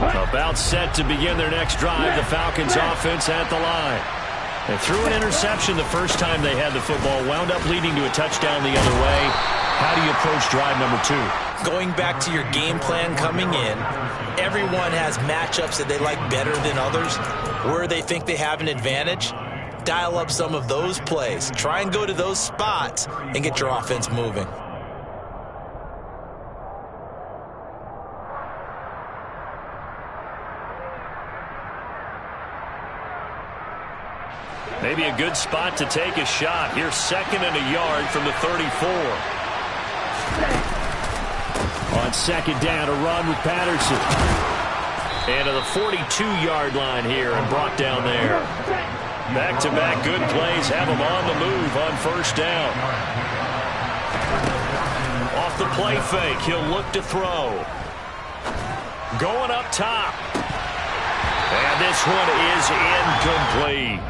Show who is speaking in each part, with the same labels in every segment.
Speaker 1: About set to begin their next drive. The Falcons offense at the line. They threw an interception the first time they had the football. Wound up leading to a touchdown the other way. How do you approach drive number 2?
Speaker 2: Going back to your game plan coming in, everyone has matchups that they like better than others. Where they think they have an advantage, dial up some of those plays. Try and go to those spots and get your offense moving.
Speaker 1: Maybe a good spot to take a shot. Here's 2nd and a yard from the 34. On 2nd down, a run with Patterson. And to the 42-yard line here and brought down there. Back-to-back good plays have him on the move on 1st down. Off the play fake, he'll look to throw. Going up top. And this one is incomplete.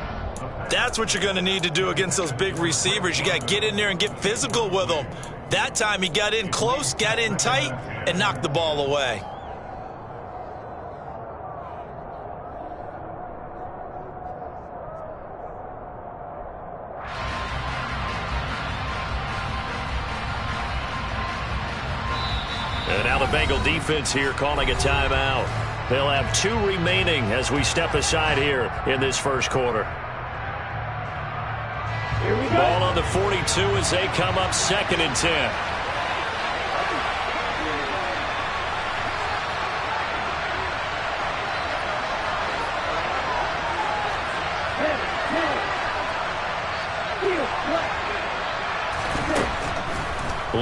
Speaker 2: That's what you're going to need to do against those big receivers. You got to get in there and get physical with them. That time he got in close, got in tight, and knocked the ball away.
Speaker 1: And now the Bengal defense here calling a timeout. They'll have 2 remaining as we step aside here in this first quarter. Ball on the 42 as they come up 2nd and 10.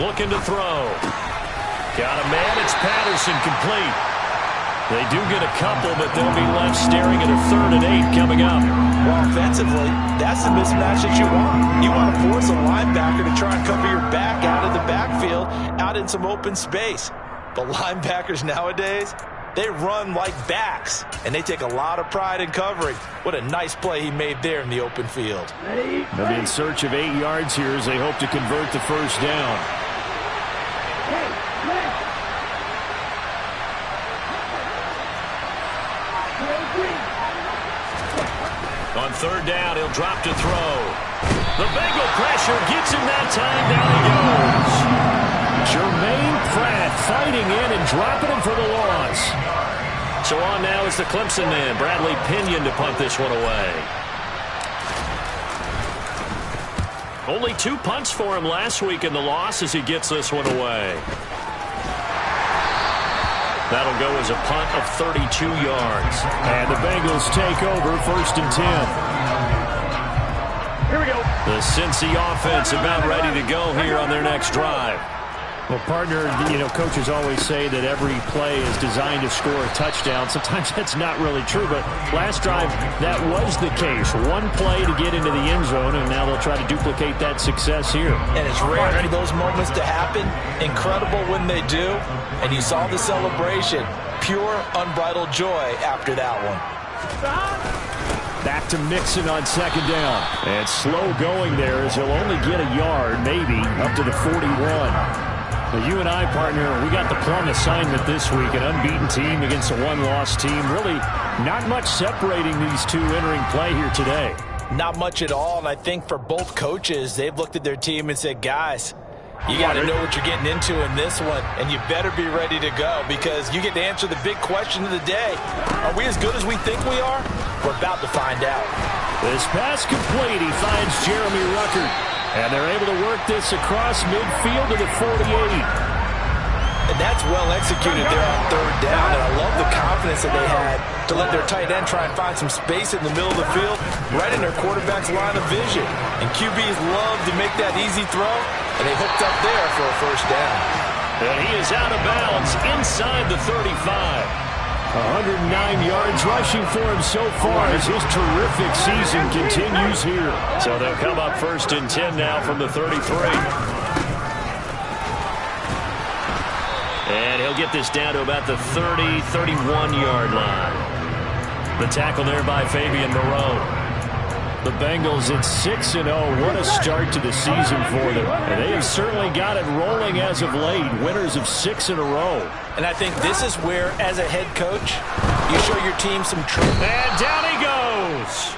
Speaker 1: Looking to throw. Got a man. It's Patterson, complete. They do get a couple, but they'll be left staring at a 3rd and 8 coming up.
Speaker 2: Well, offensively, that's the mismatch that you want. You want to force a linebacker to try and cover your back out of the backfield, out in some open space. But linebackers nowadays, they run like backs, and they take a lot of pride in covering. What a nice play he made there in the open field.
Speaker 1: They'll be in search of 8 yards here as they hope to convert the 1st down. On 3rd down, he'll drop to throw. The Bengal pressure gets him that time. Down he goes. Jermaine Pratt fighting in and dropping him for the loss. So on now is the Clemson man, Bradley Pinion, to punt this one away. Only 2 punts for him last week in the loss as he gets this one away. That'll go as a punt of 32 yards. And the Bengals take over 1st and 10. Here we go. The Cincy offense about ready to go here on their next drive. Well, partner, coaches always say that every play is designed to score a touchdown. Sometimes that's not really true, but last drive, that was the case. 1 play to get into the end zone, and now they'll try to duplicate that success here.
Speaker 2: And it's rare for those moments to happen. Incredible when they do. And you saw the celebration. Pure, unbridled joy after that one.
Speaker 1: Back to Mixon on 2nd down. And slow going there as he'll only get a yard, maybe, up to the 41. Well, you and I, partner, we got the plum assignment this week, an unbeaten team against a 1-loss team. Really not much separating these 2 entering play here today.
Speaker 2: Not much at all, and I think for both coaches, they've looked at their team and said, guys, you got to know what you're getting into in this one, and you better be ready to go because you get to answer the big question of the day. Are we as good as we think we are? We're about to find out.
Speaker 1: This pass complete. He finds Jeremy Ruckert. And they're able to work this across midfield to the 48.
Speaker 2: And that's well executed there on 3rd down. And I love the confidence that they had to let their tight end try and find some space in the middle of the field, right in their quarterback's line of vision. And QBs love to make that easy throw, and they hooked up there for a 1st down.
Speaker 1: And he is out of bounds inside the 35. 109 yards rushing for him so far as his terrific season continues here. So they'll come up 1st and 10 now from the 33. And he'll get this down to about the 30, 31-yard line. The tackle there by Fabian Moreau. The Bengals at 6-0. What a start to the season for them. And they have certainly got it rolling as of late. Winners of 6 in a row.
Speaker 2: And I think this is where, as a head coach, you show your team some truth.
Speaker 3: And down he goes.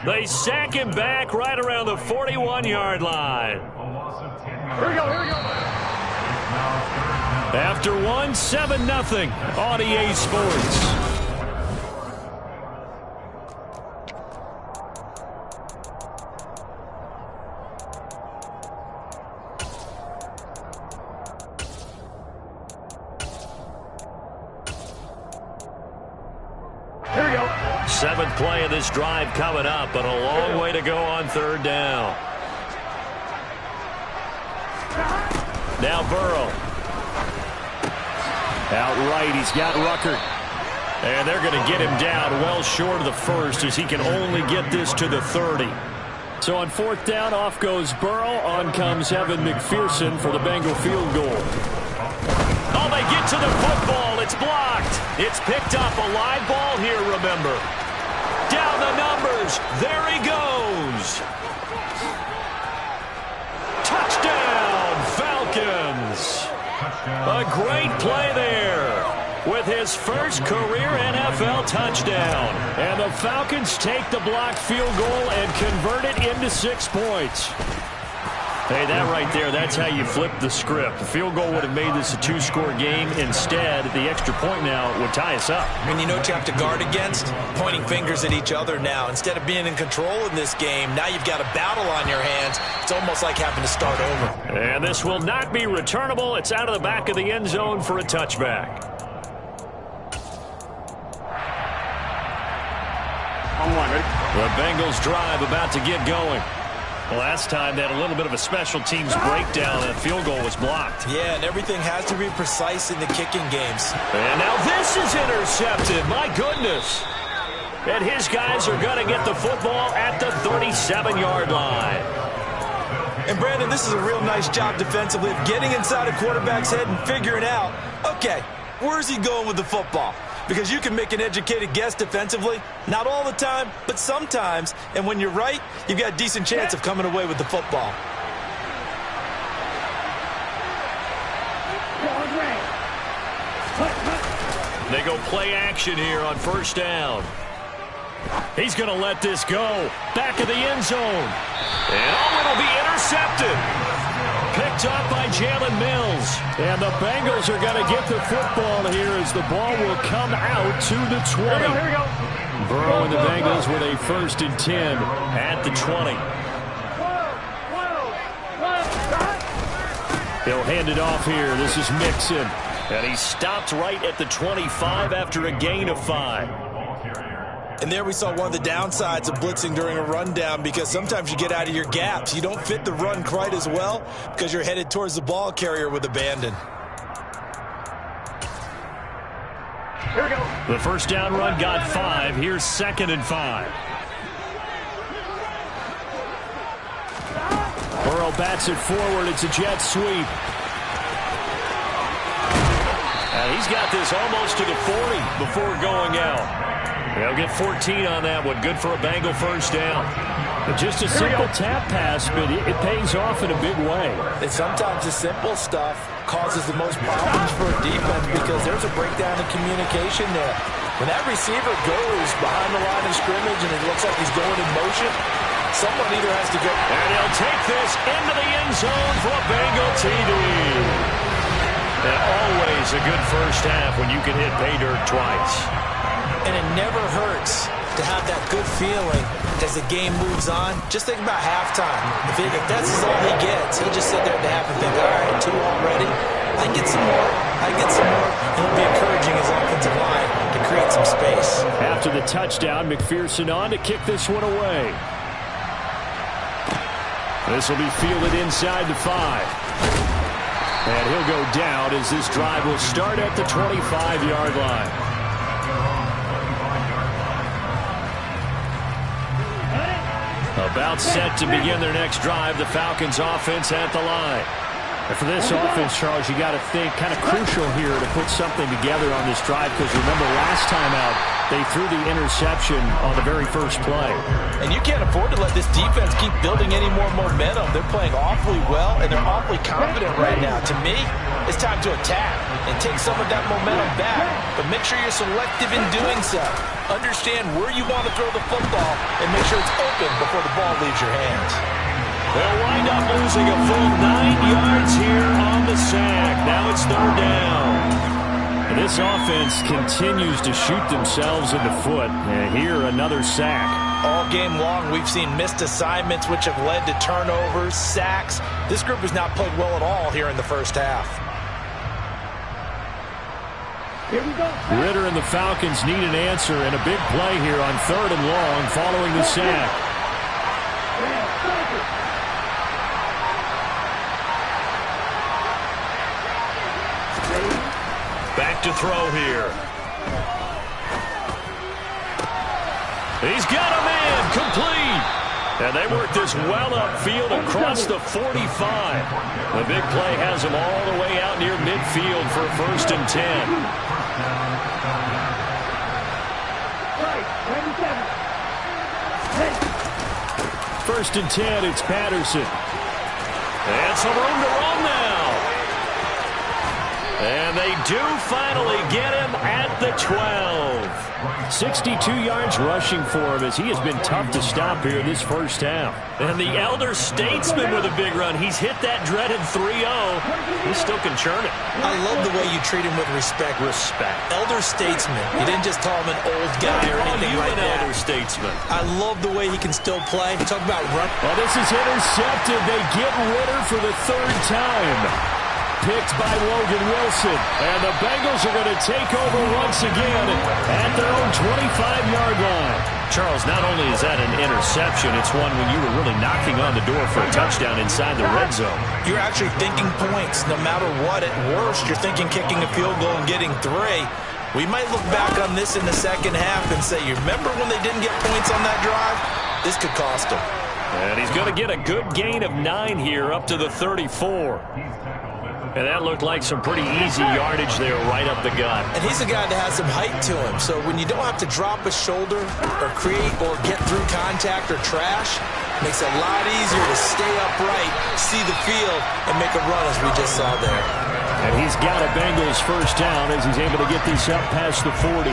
Speaker 3: They sack him back right around the 41-yard line.
Speaker 4: Here we go.
Speaker 3: After one, 7-0 on EA Sports. Seventh play of this drive coming up, but a long way to go on third down. Now Burrow.
Speaker 1: Outright, he's got Ruckert.
Speaker 3: And they're going to get him down well short of the first as he can only get this to the 30.
Speaker 1: So on fourth down, off goes Burrow. On comes Evan McPherson for the Bengal field goal.
Speaker 3: Oh, they get to the football. It's blocked. It's picked up. A live ball here, remember. Down the numbers. There he goes. Touchdown, Falcons. A great play there with his first career NFL touchdown.
Speaker 1: And the Falcons take the blocked field goal and convert it into 6 points.
Speaker 3: Hey, that right there, that's how you flip the script. The field goal would have made this a 2-score game. Instead, the extra point now would tie us up.
Speaker 2: And you know what you have to guard against? Pointing fingers at each other now. Instead of being in control in this game, now you've got a battle on your hands. It's almost like having to start over.
Speaker 3: And this will not be returnable. It's out of the back of the end zone for a touchback.
Speaker 4: On one, ready?
Speaker 3: The Bengals drive about to get going. Last time they had a little bit of a special teams breakdown and a field goal was blocked.
Speaker 2: Yeah, and everything has to be precise in the kicking games.
Speaker 3: And now this is intercepted. My goodness. And his guys are going to get the football at the 37-yard line.
Speaker 2: And Brandon, this is a real nice job defensively of getting inside a quarterback's head and figuring out, okay, where's he going with the football? Because you can make an educated guess defensively. Not all the time, but sometimes. And when you're right, you've got a decent chance of coming away with the football.
Speaker 3: They go play action here on first down. He's going to let this go. Back of the end zone. And it'll be intercepted. Picked up by Jalen Mills.
Speaker 1: And the Bengals are going to get the football here as the ball will come out to the 20.
Speaker 4: Here we go.
Speaker 1: Burrow and the Bengals with a 1st and 10
Speaker 3: at the 20.
Speaker 1: He'll hand it off here. This is Mixon.
Speaker 3: And he stopped right at the 25 after a gain of 5.
Speaker 2: And there we saw one of the downsides of blitzing during a rundown, because sometimes you get out of your gaps. You don't fit the run quite as well because you're headed towards the ball carrier with abandon.
Speaker 4: Here we go.
Speaker 3: The first down run got 5. Here's 2nd and 5.
Speaker 1: Burrow bats it forward. It's a jet sweep.
Speaker 3: And he's got this almost to the 40 before going out. They'll get 14 on that one. Good for a Bengal first down.
Speaker 1: Just a simple tap pass, but it pays off in a big way.
Speaker 2: And sometimes the simple stuff causes the most problems for a defense because there's a breakdown in communication there. When that receiver goes behind the line of scrimmage and it looks like he's going in motion, someone either has to go.
Speaker 3: And he'll take this into the end zone for a Bengal TD. And always a good first half when you can hit pay dirt twice.
Speaker 2: And it never hurts to have that good feeling as the game moves on. Just think about halftime. If that's all he gets, he'll just sit there at the half and think, all right, 2 already. I get some more. I get some more. And he'll be encouraging his offensive line to create some space.
Speaker 1: After the touchdown, McPherson on to kick this one away. This will be fielded inside the 5. And he'll go down as this drive will start at the 25-yard line. About set to begin their next drive. The Falcons offense at the line. And for this offense, Charles, you got to think kind of crucial here to put something together on this drive, because remember last time out, they threw the interception on the very first play.
Speaker 2: And you can't afford to let this defense keep building any more momentum. They're playing awfully well, and they're awfully confident right now. To me, it's time to attack and take some of that momentum back. But make sure you're selective in doing so. Understand where you want to throw the football and make sure it's open before the ball leaves your hands.
Speaker 3: They'll wind up losing a full 9 yards here on the sack. Now it's third down.
Speaker 1: And this offense continues to shoot themselves in the foot. And here, another sack.
Speaker 2: All game long, we've seen missed assignments, which have led to turnovers, sacks. This group has not played well at all here in the first half.
Speaker 4: Here we go.
Speaker 1: Ritter and the Falcons need an answer, and a big play here on 3rd and long following the sack.
Speaker 3: Back to throw here. He's got a man complete. And they work this well upfield across the 45. The big play has them all the way out near midfield for 1st and 10.
Speaker 1: First and 10, it's Patterson.
Speaker 3: And some room to run now. And they do finally get him at the 12.
Speaker 1: 62 yards rushing for him, as he has been tough to stop here this first half.
Speaker 3: And the elder statesman with a big run. He's hit that dreaded 3-0. He still can churn it.
Speaker 2: I love the way you treat him with respect. Elder statesman. You didn't just call him an old guy or anything like that.
Speaker 3: Elder statesman.
Speaker 2: I love the way he can still play. Talk about run.
Speaker 1: Well, this is intercepted. They get Ritter for the 3rd time. Picked by Logan Wilson. And the Bengals are going to take over once again at their own 25-yard line.
Speaker 3: Charles, not only is that an interception, it's one when you were really knocking on the door for a touchdown inside the red zone.
Speaker 2: You're actually thinking points. No matter what, at worst, you're thinking kicking a field goal and getting 3. We might look back on this in the second half and say, you remember when they didn't get points on that drive? This could cost them.
Speaker 3: And he's going to get a good gain of 9 here up to the 34. And that looked like some pretty easy yardage there right up the gut.
Speaker 2: And he's a guy that has some height to him. So when you don't have to drop a shoulder or create or get through contact or trash, it makes it a lot easier to stay upright, see the field, and make a run as we just saw there.
Speaker 1: And he's got a Bengals first down as he's able to get this up past the 40.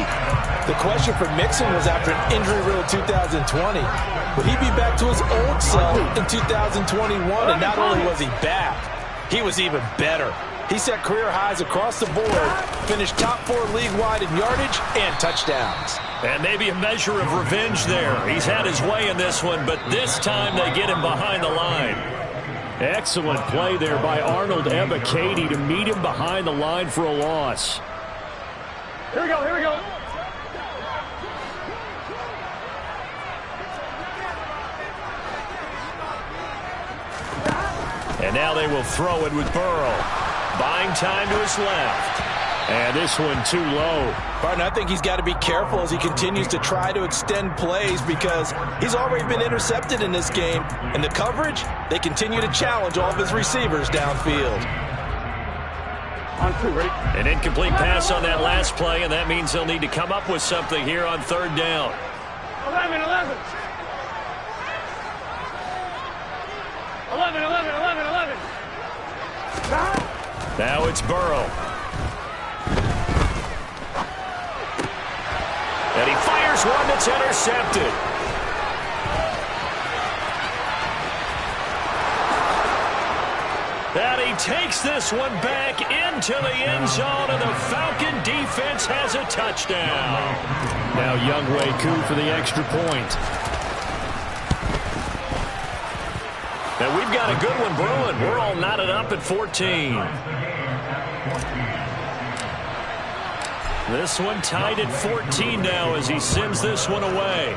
Speaker 2: The question for Mixon was after an injury-riddled 2020. Would he be back to his old self in 2021? And not only was he back, he was even better. He set career highs across the board, finished top 4 league-wide in yardage and touchdowns.
Speaker 3: And maybe a measure of revenge there. He's had his way in this one, but this time they get him behind the line.
Speaker 1: Excellent play there by Arnold Ebiketie to meet him behind the line for a loss.
Speaker 4: Here we go, here we go.
Speaker 3: And now they will throw it with Burrow. Buying time to his left.
Speaker 1: And this one too low.
Speaker 2: Barton, I think he's got to be careful as he continues to try to extend plays because he's already been intercepted in this game. And the coverage, they continue to challenge all of his receivers downfield.
Speaker 4: On 2, ready?
Speaker 3: An incomplete pass on that last play, and that means they'll need to come up with something here on 3rd down.
Speaker 4: 11. 11.
Speaker 3: Now it's Burrow. And he fires one that's intercepted. And he takes this one back into the end zone, and the Falcon defense has a touchdown.
Speaker 1: Now Younghoe Koo for the extra point.
Speaker 3: And we've got a good one brewing. We're all knotted up at 14. This one tied at 14 now as he sends this one away.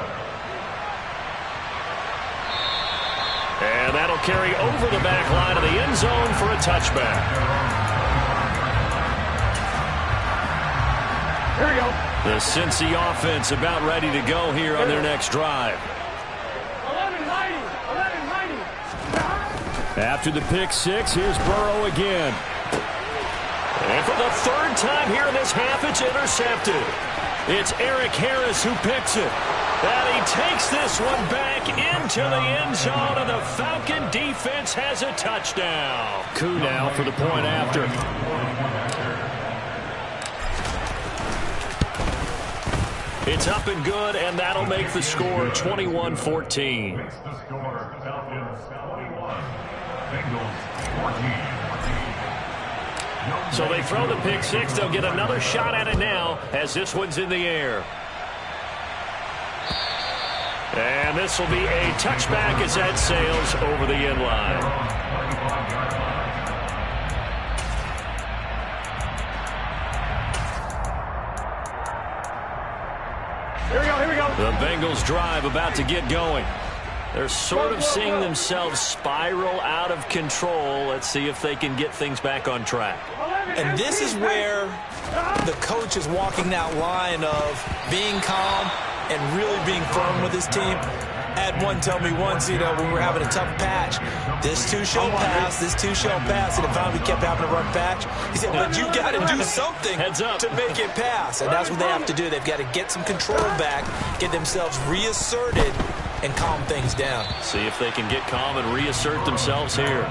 Speaker 3: And that'll carry over the back line of the end zone for a touchback.
Speaker 4: Here we go.
Speaker 3: The Cincy offense about ready to go here on their next drive.
Speaker 1: After the pick six, here's Burrow again.
Speaker 3: And for the third time here in this half, it's intercepted. It's Eric Harris who picks it. And he takes this one back into the end zone, and the Falcon defense has a touchdown.
Speaker 1: Coup now for the point after.
Speaker 3: It's up and good, and that'll make the score 21-14. So they throw the pick six. They'll get another shot at it now as this one's in the air. And this will be a touchback as that sails over the end line.
Speaker 4: Here we go, here we go.
Speaker 3: The Bengals drive about to get going. They're sort of seeing themselves spiral out of control. Let's see if they can get things back on track.
Speaker 2: And this is where the coach is walking that line of being calm and really being firm with his team. Had one tell me once, when we were having a tough patch, this two shall pass, this two shall pass, and if finally we kept having a rough patch, he said, but you got to do something to make it pass. And that's what they have to do. They've got to get some control back, get themselves reasserted, and calm things down.
Speaker 3: See if they can get calm and reassert themselves here.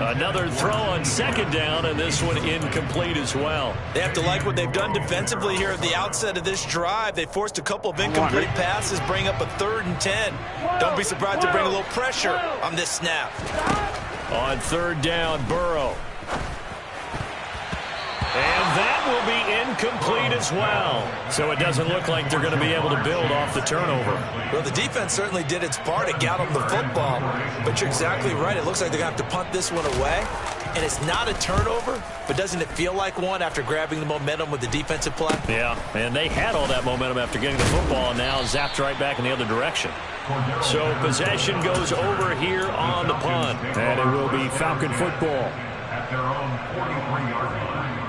Speaker 3: Another throw on second down, and this one incomplete as well.
Speaker 2: They have to like what they've done defensively here at the outset of this drive. They forced a couple of incomplete passes, bring up a 3rd and 10. Don't be surprised to bring a little pressure on this snap.
Speaker 3: On third down, Burrow. And that will be incomplete as well. So it doesn't look like they're going to be able to build off the turnover.
Speaker 2: Well, the defense certainly did its part to get them the football. But you're exactly right. It looks like they're going to have to punt this one away. And it's not a turnover, but doesn't it feel like one after grabbing the momentum with the defensive play?
Speaker 3: Yeah, and they had all that momentum after getting the football, and now zapped right back in the other direction. So possession goes over here on the punt.
Speaker 1: And it will be Falcon football.
Speaker 5: At their own 43-yard line.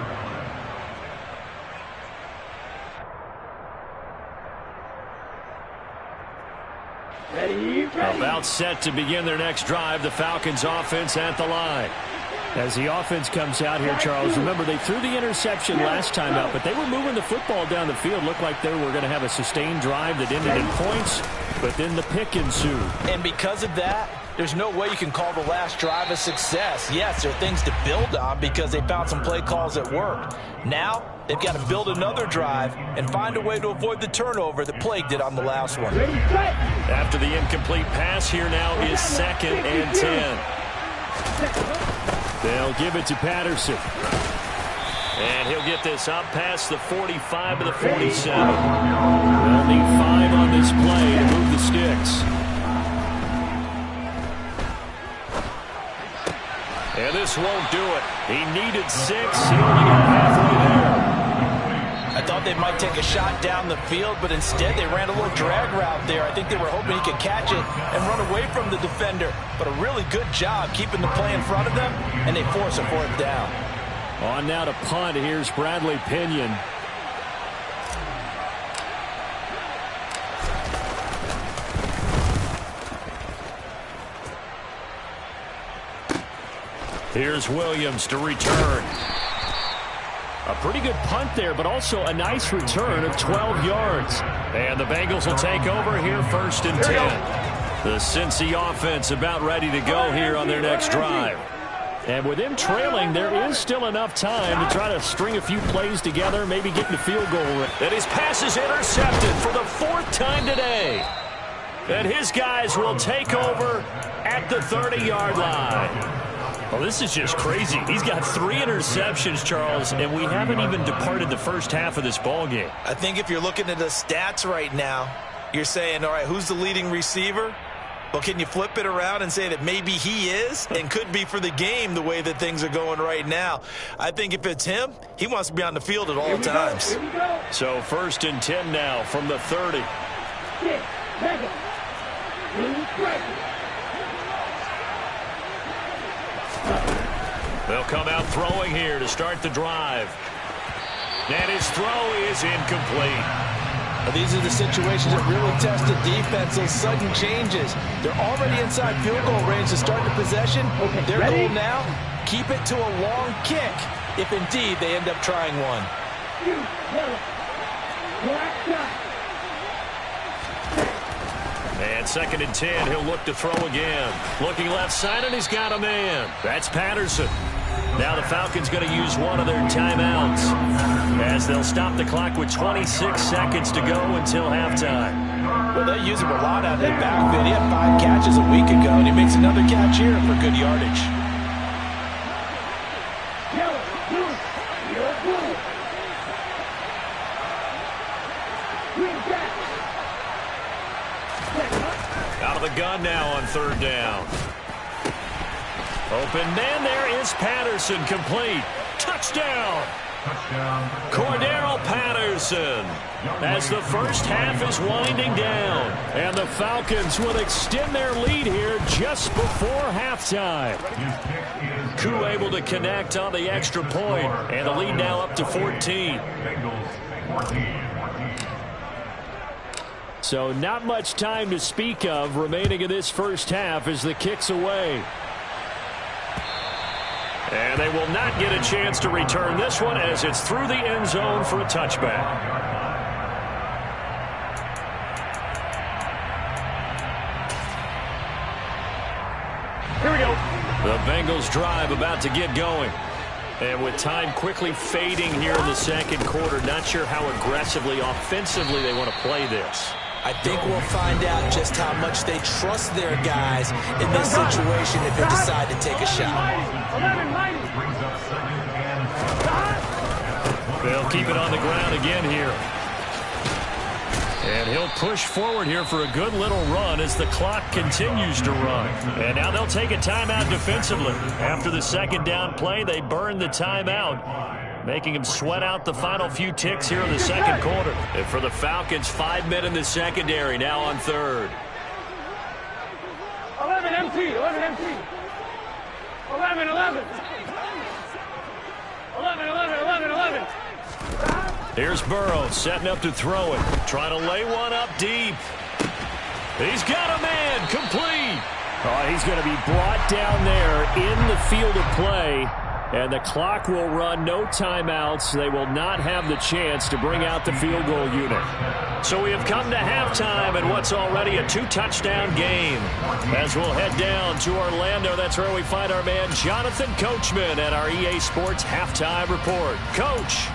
Speaker 4: Ready.
Speaker 1: About set to begin their next drive, the Falcons offense at the line. As the offense comes out here, Charles, remember they threw the interception last time out, but they were moving the football down the field. Looked like they were going to have a sustained drive that ended in points, but then the pick ensued.
Speaker 2: And because of that, there's no way you can call the last drive a success. Yes, there are things to build on because they found some play calls that worked. Now, they've got to build another drive and find a way to avoid the turnover that plagued it on the last one.
Speaker 3: After the incomplete pass, here now is 2nd and 10.
Speaker 1: They'll give it to Patterson.
Speaker 3: And he'll get this up past the 45 to the 47.
Speaker 1: They'll need 5 on this play to move the sticks.
Speaker 3: And this won't do it. He needed 6. He only got halfway there.
Speaker 2: I thought they might take a shot down the field, but instead they ran a little drag route there. I think they were hoping he could catch it and run away from the defender. But a really good job keeping the play in front of them, and they force a 4th down.
Speaker 1: On now to punt. Here's Bradley Pinion.
Speaker 3: Here's Williams to return.
Speaker 1: A pretty good punt there, but also a nice return of 12 yards.
Speaker 3: And the Bengals will take over here 1st and 10. The Cincy offense about ready to go here on their next drive.
Speaker 1: And with them trailing, there is still enough time to try to string a few plays together, maybe get in the field goal range.
Speaker 3: And his pass is intercepted for the 4th time today. And his guys will take over at the 30-yard line. Well, this is just crazy. He's got 3 interceptions, Charles, and we haven't even departed the first half of this ball game.
Speaker 2: I think if you're looking at the stats right now, you're saying, all right, who's the leading receiver? Well, can you flip it around and say that maybe he is and could be for the game the way that things are going right now? I think if it's him, he wants to be on the field at all times.
Speaker 3: So 1st and 10 now from the 30. They'll come out throwing here to start the drive. And his throw is incomplete.
Speaker 2: These are the situations that really test the defense, those sudden changes. They're already inside field goal range to start the possession. Their goal now, keep it to a long kick, if indeed they end up trying one.
Speaker 3: And 2nd and 10, he'll look to throw again. Looking left side, and he's got a man. That's Patterson. Now the Falcons going to use one of their timeouts as they'll stop the clock with 26 seconds to go until halftime.
Speaker 2: Well, they use him a lot out of the backfield. He had 5 catches a week ago, and he makes another catch here for good yardage.
Speaker 3: Out of the gun now on 3rd down. Open man, there is Patterson, complete. Touchdown! Cordero Patterson, as the first half is winding down.
Speaker 1: And the Falcons will extend their lead here just before halftime.
Speaker 3: Koo able to connect on the extra point, and the lead now up to 14.
Speaker 1: So not much time to speak of remaining in this first half as the kick's away.
Speaker 3: And they will not get a chance to return this one as it's through the end zone for a touchback.
Speaker 4: Here we go.
Speaker 3: The Bengals drive about to get going. And with time quickly fading here in the second quarter, not sure how aggressively, offensively they want to play this.
Speaker 2: I think we'll find out just how much they trust their guys in this situation if they decide to take a shot.
Speaker 3: They'll keep it on the ground again here. And he'll push forward here for a good little run as the clock continues to run. And now they'll take a timeout defensively. After the second down play, they burn the timeout, making them sweat out the final few ticks here in the second quarter. And for the Falcons, 5 men in the secondary now on 3rd.
Speaker 4: 11 empty, 11 empty. 11, 11. 11, 11, 11, 11.
Speaker 3: Here's Burrow setting up to throw it. Trying to lay one up deep. He's got a man, complete.
Speaker 1: Oh, he's going to be brought down there in the field of play. And the clock will run, no timeouts. They will not have the chance to bring out the field goal unit.
Speaker 3: So we have come to halftime in what's already a 2-touchdown game. As we'll head down to Orlando, that's where we find our man Jonathan Coachman at our EA Sports Halftime Report. Coach.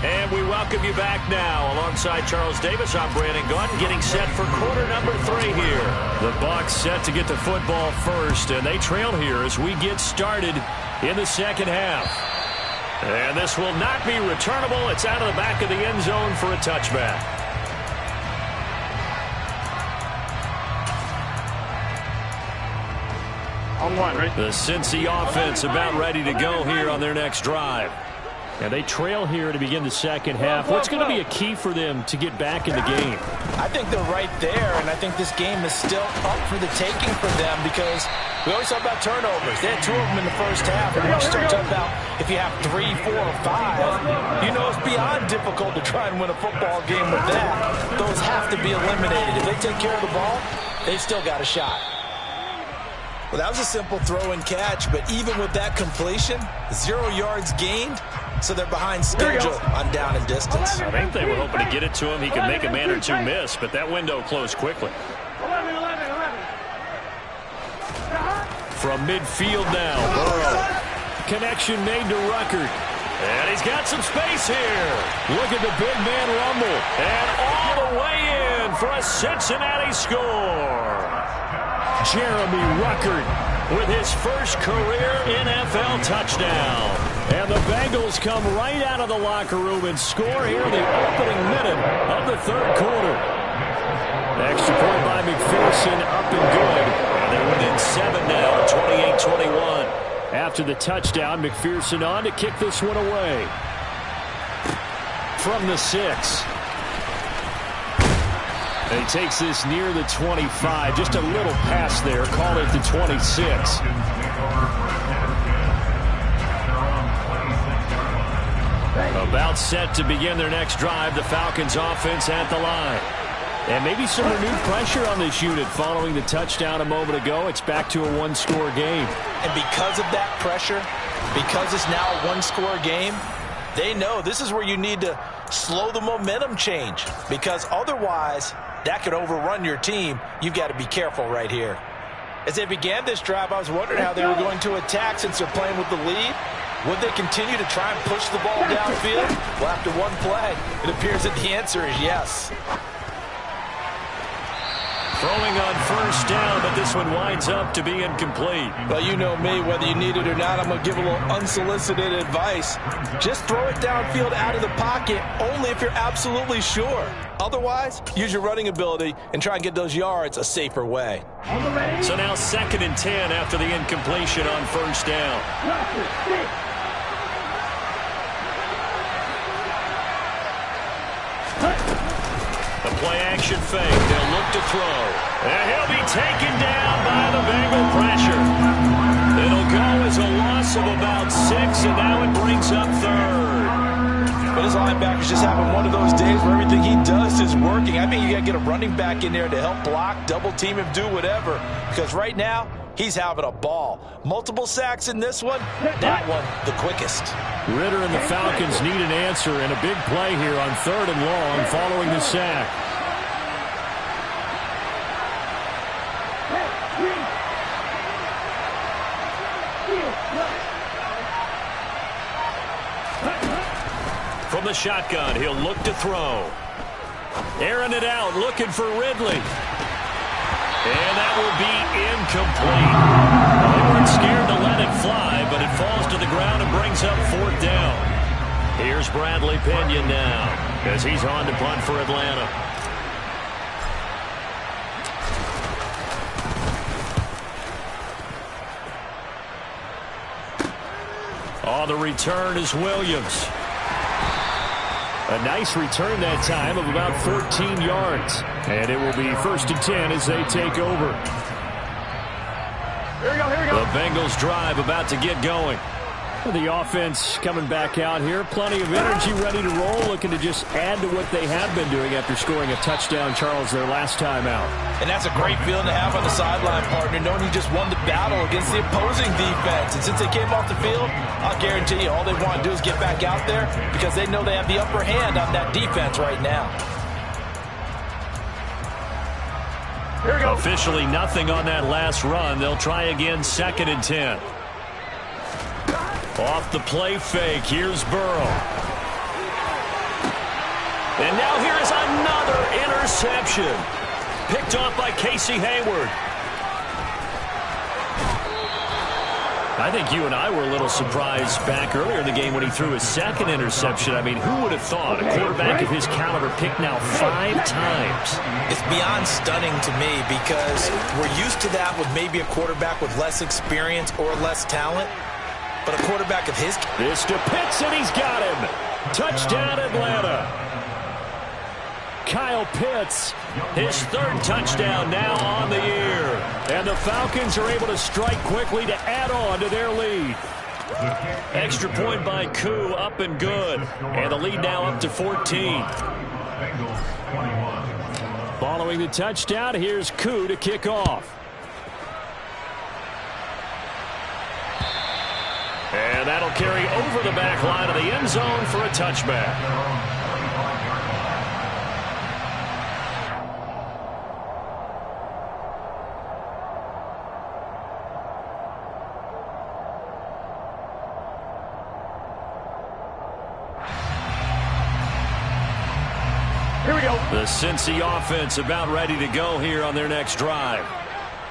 Speaker 3: And we welcome you back now. Alongside Charles Davis, I'm Brandon Gaudin, getting set for quarter number 3 here. The Bucs set to get the football first, and they trail here as we get started in the second half. And this will not be returnable. It's out of the back of the end zone for a touchback.
Speaker 4: On 1, right?
Speaker 3: The Cincy offense about ready to go here on their next drive.
Speaker 1: And they trail here to begin the second half. What's going to be a key for them to get back in the game?
Speaker 2: I think they're right there, and I think this game is still up for the taking for them because we always talk about turnovers. They had 2 of them in the first half, and we start talking about if you have 3, 4, or 5, you know it's beyond difficult to try and win a football game with that. Those have to be eliminated. If they take care of the ball, they've still got a shot. Well, that was a simple throw and catch, but even with that completion, 0 yards gained, so they're behind schedule on down and distance.
Speaker 3: I think they were hoping to get it to him. He could make a man or 2 miss, but that window closed quickly.
Speaker 4: 11, 11, 11.
Speaker 3: From midfield now, Burrow.
Speaker 1: Connection made to Ruckert.
Speaker 3: And he's got some space here.
Speaker 1: Look at the big man rumble.
Speaker 3: And all the way in for a Cincinnati score.
Speaker 1: Jeremy Ruckert with his first career NFL touchdown. And the Bengals come right out of the locker room and score here in the opening minute of the third quarter. Extra point by McPherson, up and good.
Speaker 3: And they're within 7 now, 28-21.
Speaker 1: After the touchdown, McPherson on to kick this one away. From the 6. And he takes this near the 25. Just a little pass there. Call it the 26. About set to begin their next drive, the Falcons offense at the line. And maybe some renewed pressure on this unit following the touchdown a moment ago. It's back to a one-score game.
Speaker 2: And because of that pressure, because it's now a one-score game, they know this is where you need to slow the momentum change, because otherwise that could overrun your team. You've got to be careful right here. As they began this drive, I was wondering how they were going to attack since they're playing with the lead. Would they continue to try and push the ball downfield? Well, after one play, it appears that the answer is yes.
Speaker 1: Throwing on first down, but this one winds up to be incomplete.
Speaker 2: Well, you know me, whether you need it or not, I'm going to give a little unsolicited advice. Just throw it downfield out of the pocket, only if you're absolutely sure. Otherwise, use your running ability and try and get those yards a safer way.
Speaker 1: So now 2nd and 10 after the incompletion on first down. The play-action fake. They'll look to throw. And he'll be taken down by the Bengal pressure. It'll go as a loss of about 6, and now it brings up 3rd.
Speaker 2: But his linebacker's just having one of those days where everything he does is working. I think you got to get a running back in there to help block, double-team him, do whatever. Because right now, he's having a ball. Multiple sacks in this one. That one, the quickest.
Speaker 1: Ridder and the Falcons need an answer, and a big play here on 3rd and long following the sack. From the shotgun, he'll look to throw. Airing it out, looking for Ridley. And that will be incomplete. They weren't scared to let it fly, but it falls to the ground and brings up 4th down. Here's Bradley Pinion now, as he's on to punt for Atlanta. Oh, the return is Williams. A nice return that time of about 14 yards. And it will be 1st and 10 as they take over.
Speaker 4: Here we go.
Speaker 1: The Bengals drive about to get going. The offense coming back out here. Plenty of energy, ready to roll, looking to just add to what they have been doing after scoring a touchdown, Charles, their last time out.
Speaker 2: And that's a great feeling to have on the sideline, partner, knowing he just won the battle against the opposing defense. And since they came off the field, I'll guarantee you all they want to do is get back out there because they know they have the upper hand on that defense right now.
Speaker 4: Here we go.
Speaker 1: Officially nothing on that last run. They'll try again, 2nd and 10. Off the play fake, here's Burrow. And now here is another interception. Picked off by Casey Hayward. I think you and I were a little surprised back earlier in the game when he threw his 2nd interception. I mean, who would have thought a quarterback of his caliber picked now 5 times?
Speaker 2: It's beyond stunning to me because we're used to that with maybe a quarterback with less experience or less talent. But a quarterback of his...
Speaker 1: This to Pitts, and he's got him. Touchdown, Atlanta. Kyle Pitts, his 3rd touchdown now on the year. And the Falcons are able to strike quickly to add on to their lead. Extra point by Koo, up and good. And the lead now up to 14. Following the touchdown, here's Koo to kick off. And that'll carry over the back line of the end zone for a touchback.
Speaker 4: Here we go.
Speaker 1: The Cincy offense about ready to go here on their next drive.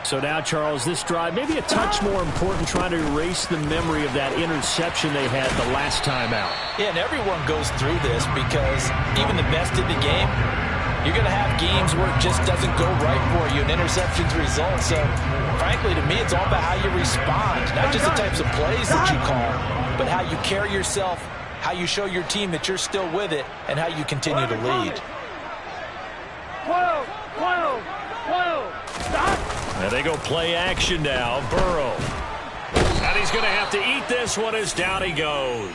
Speaker 1: So now, Charles, this drive maybe a touch more important, trying to erase the memory of that interception they had the last time out.
Speaker 2: Yeah, and everyone goes through this because even the best in the game, you're going to have games where it just doesn't go right for you, and interceptions result. So, frankly, to me, it's all about how you respond, not just the types of plays that you call, but how you carry yourself, how you show your team that you're still with it, and how you continue to lead.
Speaker 4: 12, stop.
Speaker 1: And they go play action now. Burrow.
Speaker 3: And he's going to have to eat this one as down he goes.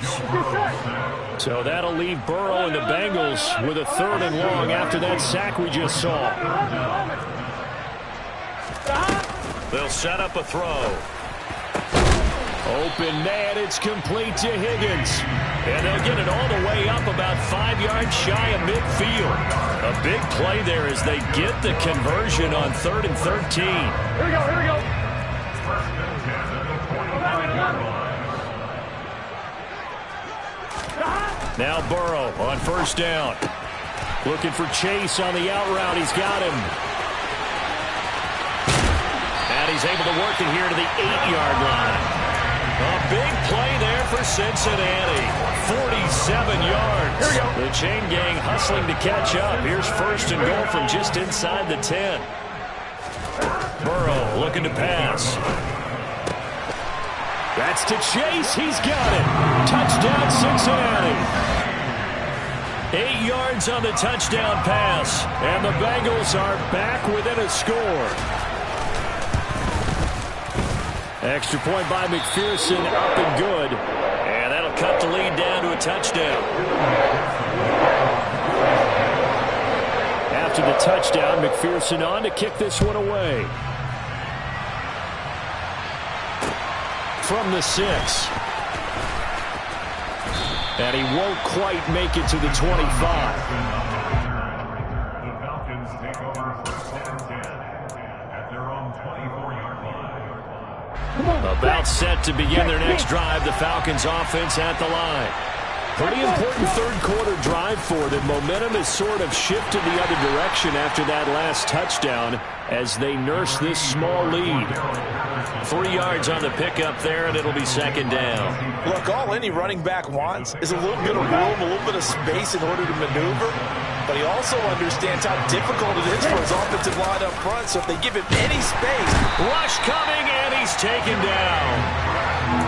Speaker 1: So that'll leave Burrow and the Bengals with a 3rd and long after that sack we just saw.
Speaker 3: They'll set up a throw.
Speaker 1: Open man, it's complete to Higgins. And they'll get it all the way up about 5 yards shy of midfield. A big play there as they get the conversion on 3rd and 13.
Speaker 4: Here we go, here we go.
Speaker 1: Now Burrow on 1st down. Looking for Chase on the out route. He's got him.
Speaker 3: And he's able to work it here to the 8-yard line. A big play there for Cincinnati. 47 yards.
Speaker 4: Here we go.
Speaker 1: The chain gang hustling to catch up. Here's 1st and goal from just inside the 10. Burrow looking to pass. That's to Chase. He's got it. Touchdown, Cincinnati. 8 yards on the touchdown pass. And the Bengals are back within a score. Extra point by McPherson, up and good. And that'll cut the lead down to a touchdown. After the touchdown, McPherson on to kick this one away. From the 6. And he won't quite make it to the 25.
Speaker 5: The Falcons take over 1st and 10 at their own 24-yard line.
Speaker 1: About set to begin their next drive. The Falcons offense at the line. Pretty important 3rd quarter drive for them. Momentum has sort of shifted the other direction after that last touchdown as they nurse this small lead. 3 yards on the pickup there, and it'll be 2nd down.
Speaker 2: Look, all any running back wants is a little bit of room, a little bit of space in order to maneuver. But he also understands how difficult it is for his offensive line up front. So if they give him any space.
Speaker 1: Rush coming, and he's taken down.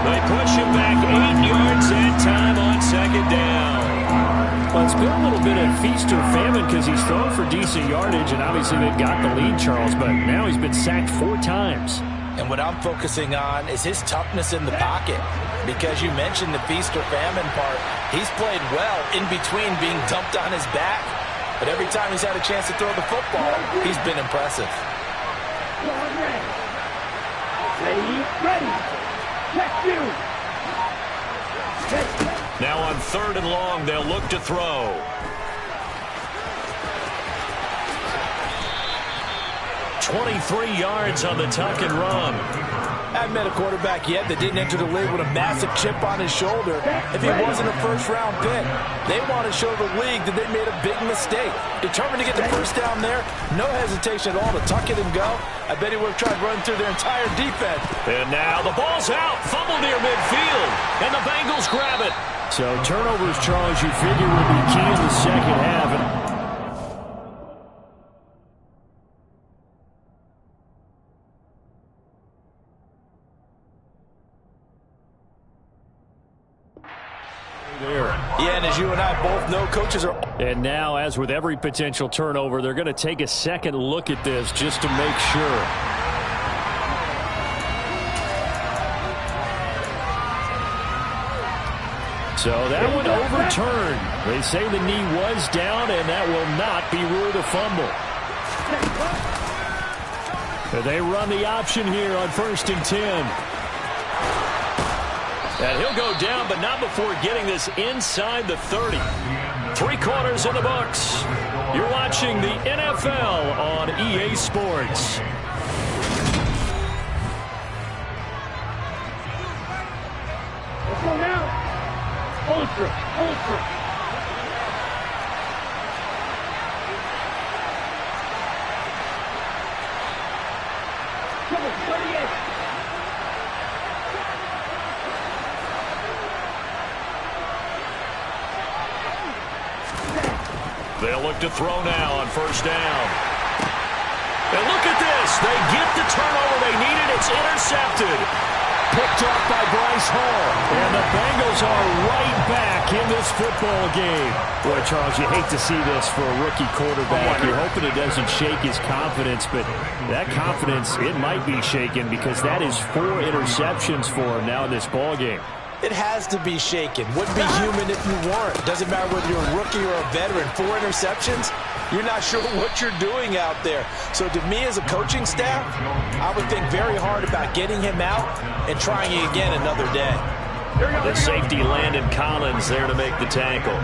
Speaker 1: They push him back 8 yards and time on 2nd down. Well, it's been a little bit of feast or famine because he's thrown for decent yardage, and obviously they've got the lead, Charles, but now he's been sacked 4 times.
Speaker 2: And what I'm focusing on is his toughness in the pocket. Because you mentioned the feast or famine part. He's played well in between being dumped on his back. But every time he's had a chance to throw the football, he's been impressive.
Speaker 4: Ready. Check you.
Speaker 3: Now on 3rd and long, they'll look to throw. .23 yards on the tuck and run.
Speaker 2: I haven't met a quarterback yet that didn't enter the league with a massive chip on his shoulder if he wasn't a first-round pick. They want to show the league that they made a big mistake. Determined to get the first down there, no hesitation at all to tuck it and go. I bet he would have tried running through their entire defense.
Speaker 3: And now the ball's out, fumbled near midfield, and the Bengals grab it.
Speaker 1: So turnovers, Charles, you figure would be key in the second half.
Speaker 2: Yeah, and as you and I both know, coaches are...
Speaker 1: And now, as with every potential turnover, they're going to take a second look at this just to make sure. So that one overturned. They say the knee was down, and that will not be ruled a fumble. They run the option here on 1st and 10. And he'll go down, but not before getting this inside the 30. 3 quarters in the books. You're watching the NFL on EA Sports.
Speaker 4: Let's go now. Ultra. Come on, 38.
Speaker 3: They'll look to throw now on 1st down. And look at this. They get the turnover they needed. It's intercepted. Picked off by Bryce
Speaker 1: Hall. And the Bengals are right back in this football game. Boy, Charles, you hate to see this for a rookie quarterback. You're hoping it doesn't shake his confidence, but that confidence, it might be shaken because that is 4 interceptions for him now in this ball game.
Speaker 2: It has to be shaken. Wouldn't be human if you weren't. Doesn't matter whether you're a rookie or a veteran. 4 interceptions, you're not sure what you're doing out there. So to me as a coaching staff, I would think very hard about getting him out and trying it again another day.
Speaker 3: The safety Landon Collins there to make the tackle.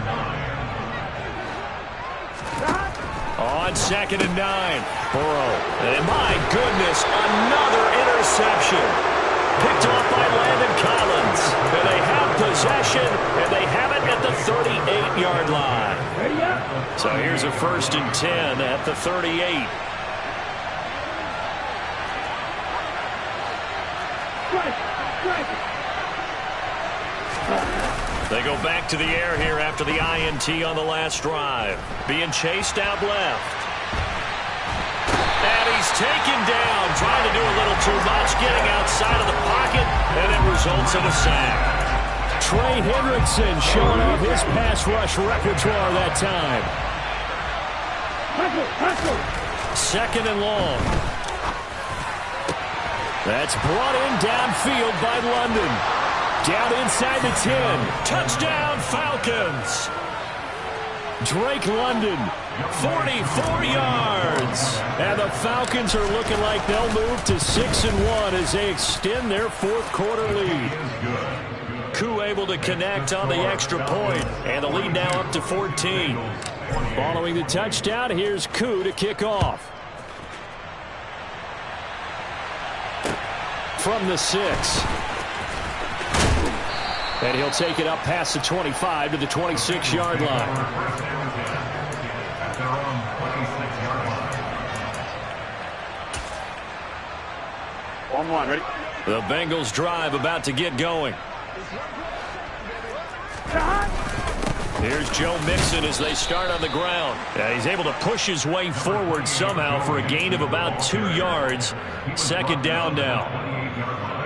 Speaker 3: On 2nd and 9, Burrow. And my goodness, another interception. Picked off by Landon Collins. And they have possession, and they have it at the 38-yard line. So here's a 1st and 10 at the 38. They go back to the air here after the INT on the last drive. Being chased out left. And he's taken down, trying to do a little too much, getting outside of the pocket, and it results in a sack.
Speaker 1: Trey Hendrickson showing off his pass rush repertoire that time. 2nd and long. That's brought in downfield by London. Down inside the 10. Touchdown, Falcons. Drake London, 44 yards. And the Falcons are looking like they'll move to 6-1 as they extend their 4th quarter lead. Koo able to connect on the extra point, and the lead now up to 14. Following the touchdown, here's Koo to kick off. From the 6. And he'll take it up past the 25 to the 26-yard line.
Speaker 5: At their own 26-yard line.
Speaker 4: 1-1, ready?
Speaker 3: The Bengals drive about to get going. Here's Joe Mixon as they start on the ground. He's able to push his way forward somehow for a gain of about 2 yards. 2nd down now.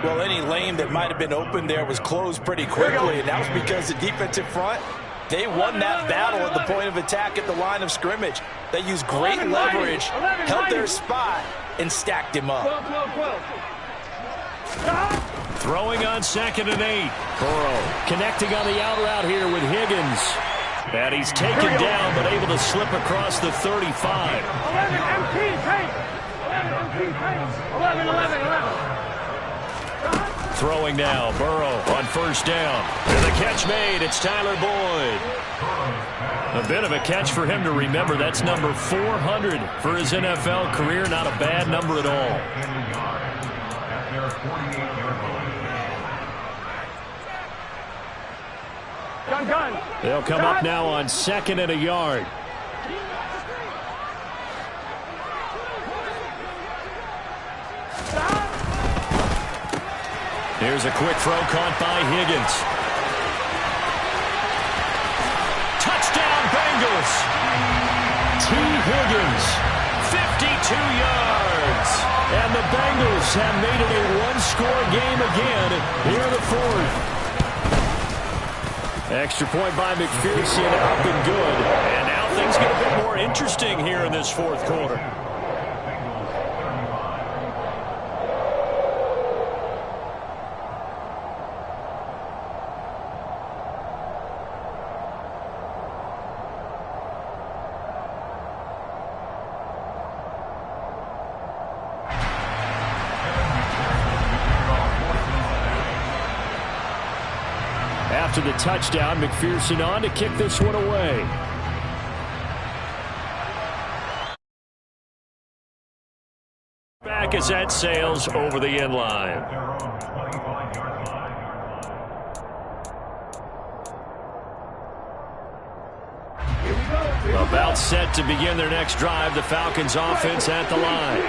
Speaker 2: Well, any lane that might have been open there was closed pretty quickly, and that was because the defensive front, they won that battle at the point of attack at the line of scrimmage. They used great leverage, held their spot, and stacked him up.
Speaker 1: Throwing on 2nd and 8. Burrow connecting on the out route here with Higgins. And he's taken down but able to slip across the 35.
Speaker 4: 11 empty, take. 11.
Speaker 1: Throwing now, Burrow on 1st down. And the catch made, it's Tyler Boyd. A bit of a catch for him to remember. That's number 400 for his NFL career. Not a bad number at all.
Speaker 5: At their 48-yard line.
Speaker 4: Gun.
Speaker 1: They'll come up now on 2nd and a yard. Here's a quick throw caught by Higgins. Touchdown, Bengals. T. Higgins, 52 yards. And the Bengals have made it a one-score game again here in the 4th. Extra point by McPherson, up and good. And now things get a bit more interesting here in this 4th quarter. After the touchdown, McPherson on to kick this one away. Back as that sails over the end line.
Speaker 5: At their own 25-yard line.
Speaker 1: About set to begin their next drive. The Falcons offense at the line.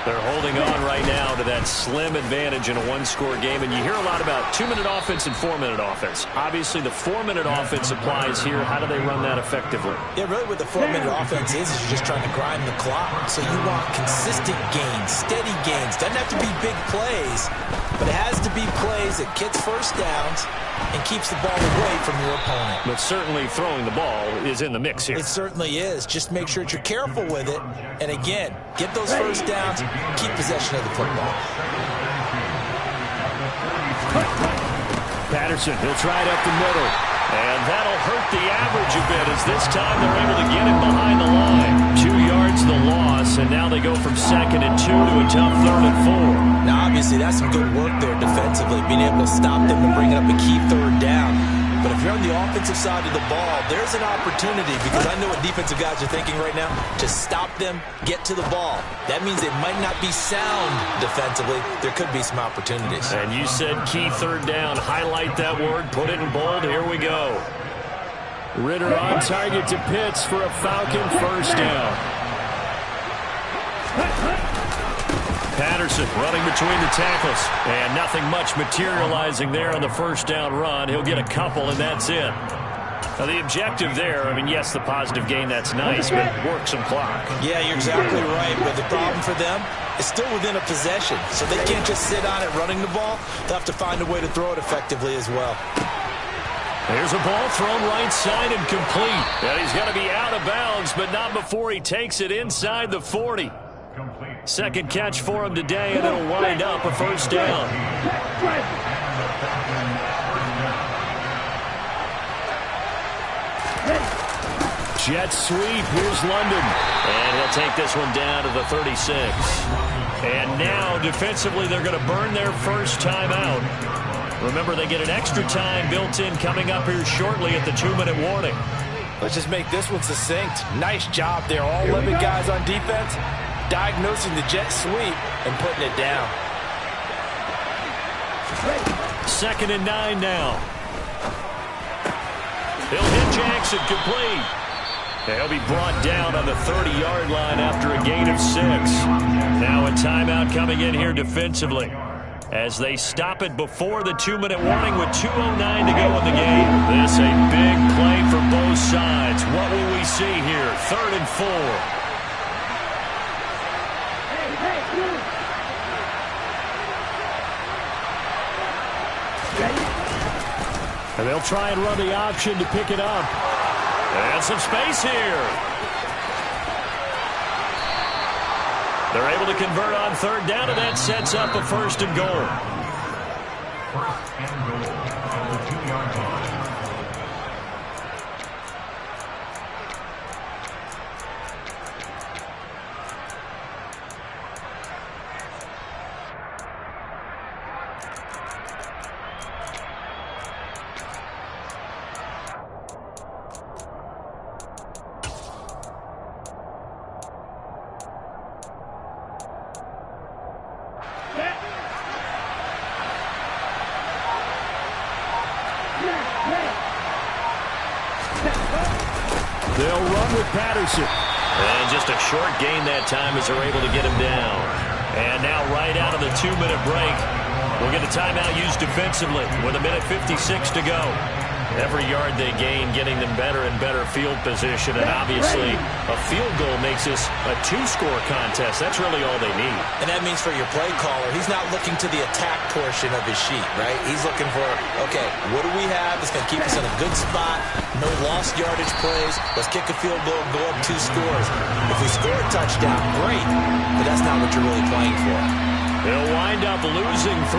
Speaker 3: They're holding on right now to that slim advantage in a one-score game, and you hear a lot about 2-minute offense and 4-minute offense. Obviously, the 4-minute offense applies here. How do they run that effectively?
Speaker 2: Yeah, really what the 4-minute offense is you're just trying to grind the clock. So you want consistent gains, steady gains. Doesn't have to be big plays, but it has to be plays that gets first downs and keeps the ball away from your opponent.
Speaker 3: But certainly throwing the ball is in the mix here.
Speaker 2: It certainly is. Just make sure that you're careful with it. And again, get those first downs, keep possession of the football.
Speaker 3: Patterson, he'll try it up the middle. And that'll hurt the average a bit as this time they're able to get him behind the line. 2 yards the loss, and now they go from 2nd and 2 to a tough 3rd and 4.
Speaker 2: Now, obviously, that's some good work there defensively, being able to stop them and bring up a key 3rd down. But if you're on the offensive side of the ball, there's an opportunity, because I know what defensive guys are thinking right now, to stop them, get to the ball. That means they might not be sound defensively. There could be some opportunities.
Speaker 3: And you said key 3rd down. Highlight that word, put it in bold. Here we go. Ritter on target to Pitts for a Falcon 1st down. Patterson running between the tackles. And nothing much materializing there on the 1st down run. He'll get a couple, and that's it. Now, the objective there, I mean, yes, the positive gain, that's nice, but work some clock.
Speaker 2: Yeah, you're exactly right. But the problem for them is still within a possession. So they can't just sit on it running the ball. They'll have to find a way to throw it effectively as well.
Speaker 3: There's a ball thrown right side and complete. And he's going to be out of bounds, but not before he takes it inside the 40. Second catch for him today, and it'll wind up a 1st down. Jet sweep. Here's London. And he'll take this one down to the 36. And now, defensively, they're going to burn their first timeout. Remember, they get an extra time built in coming up here shortly at the 2-minute warning.
Speaker 2: Let's just make this one succinct. Nice job there. All 11 guys on defense diagnosing the jet sweep and putting it down.
Speaker 3: 2nd and 9 now. They'll hit Jackson complete. They'll be brought down on the 30-yard line after a gain of 6. Now a timeout coming in here defensively as they stop it before the 2-minute warning with 2:09 to go in the game. This a big play for both sides. What will we see here? 3rd and 4. And they'll try and run the option to pick it up. And some space here. They're able to convert on 3rd down, and that sets up a 1st and goal.
Speaker 5: 1st and goal at the 2-yard line.
Speaker 3: They'll run with Patterson. And just a short gain that time as they're able to get him down. And now right out of the 2-minute break, we'll get a timeout used defensively with 1:56 to go. Every yard they gain, getting them better and better field position. And obviously, a field goal makes this a 2-score contest. That's really all they need.
Speaker 2: And that means for your play caller, he's not looking to the attack portion of his sheet, right? He's looking for, okay, what do we have that's going to keep us in a good spot? No lost yardage plays. Let's kick a field goal, go up 2 scores. If we score a touchdown, great. But that's not what you're really playing for.
Speaker 3: They'll wind up losing 3.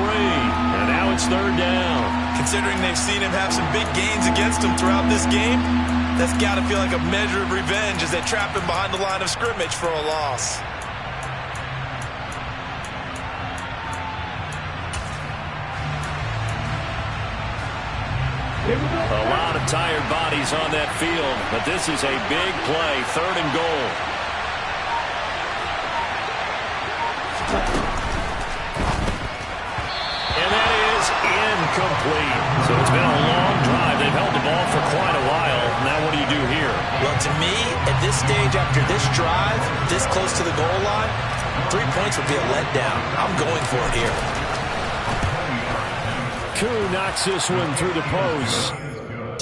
Speaker 3: And now it's 3rd down.
Speaker 6: Considering they've seen him have some big gains against him throughout this game, that's got to feel like a measure of revenge as they trap him behind the line of scrimmage for a loss.
Speaker 3: A lot of tired bodies on that field, but this is a big play, 3rd and goal. And that is incomplete. So it's been a long drive. They've held the ball for quite a while. Now what do you do here?
Speaker 2: Well, to me, at this stage, after this drive, this close to the goal line, 3 points would be a letdown. I'm going for it here.
Speaker 1: Koo knocks this one through the post.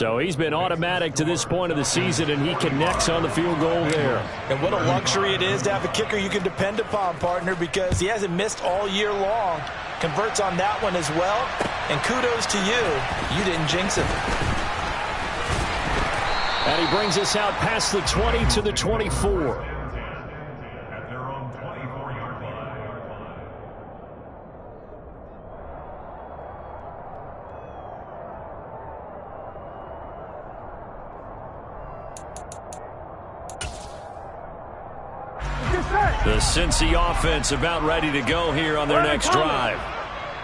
Speaker 1: So he's been automatic to this point of the season, and he connects on the field goal there.
Speaker 2: And what a luxury it is to have a kicker you can depend upon, partner, because he hasn't missed all year long. Converts on that one as well. And kudos to you. You didn't jinx him.
Speaker 1: And he brings us out past the 20 to the 24.
Speaker 5: At their own 24-yard line.
Speaker 3: The Cincy offense about ready to go here on their next drive.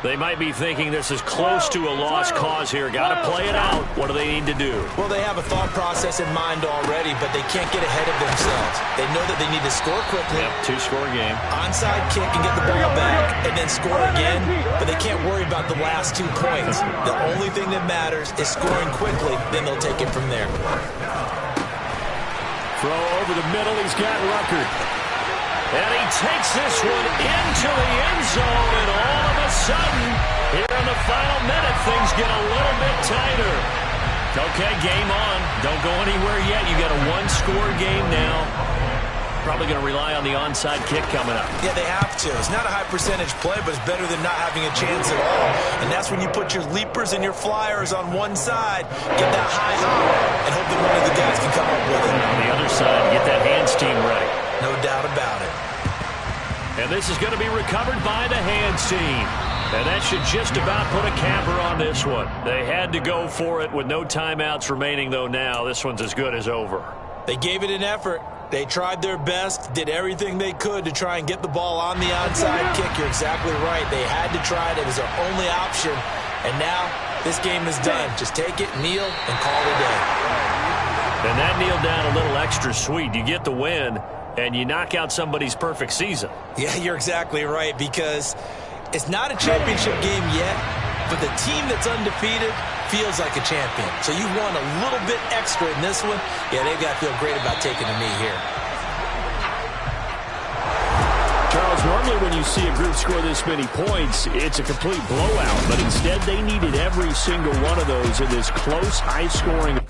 Speaker 3: They might be thinking this is close to a lost cause here. Got to play it out. What do they need to do?
Speaker 2: Well, they have a thought process in mind already, but they can't get ahead of themselves. They know that they need to score quickly.
Speaker 3: Yep, two-score game.
Speaker 2: Onside kick and get the ball back, and then score again. But they can't worry about the last 2 points. The only thing that matters is scoring quickly. Then they'll take it from there.
Speaker 1: Throw over the middle. He's got Ruckert.
Speaker 3: And he takes this one into the end zone, and all of a sudden, here in the final minute, things get a little bit tighter. Okay, game on. Don't go anywhere yet. You got a one-score game now. Probably going to rely on the onside kick coming up.
Speaker 2: Yeah, they have to. It's not a high-percentage play, but it's better than not having a chance at all. And that's when you put your leapers and your flyers on one side, get that high hop, and hope that one of the guys can come up with it.
Speaker 3: And on the other side, get that hands team ready.
Speaker 2: No doubt about it.
Speaker 3: And this is going to be recovered by the hands team. And that should just about put a capper on this one. They had to go for it with no timeouts remaining, though now this one's as good as over.
Speaker 2: They gave it an effort. They tried their best, did everything they could to try and get the ball on the onside kick. You're exactly right. They had to try it. It was their only option. And now this game is done. Just take it, kneel, and call it a day.
Speaker 3: And that kneel down a little extra sweet. You get the win, and you knock out somebody's perfect season.
Speaker 2: Yeah, you're exactly right, because it's not a championship game yet, but the team that's undefeated feels like a champion. So you won a little bit extra in this one. Yeah, they've got to feel great about taking a knee here.
Speaker 1: Charles, normally when you see a group score this many points, it's a complete blowout. But instead, they needed every single one of those in this close, high-scoring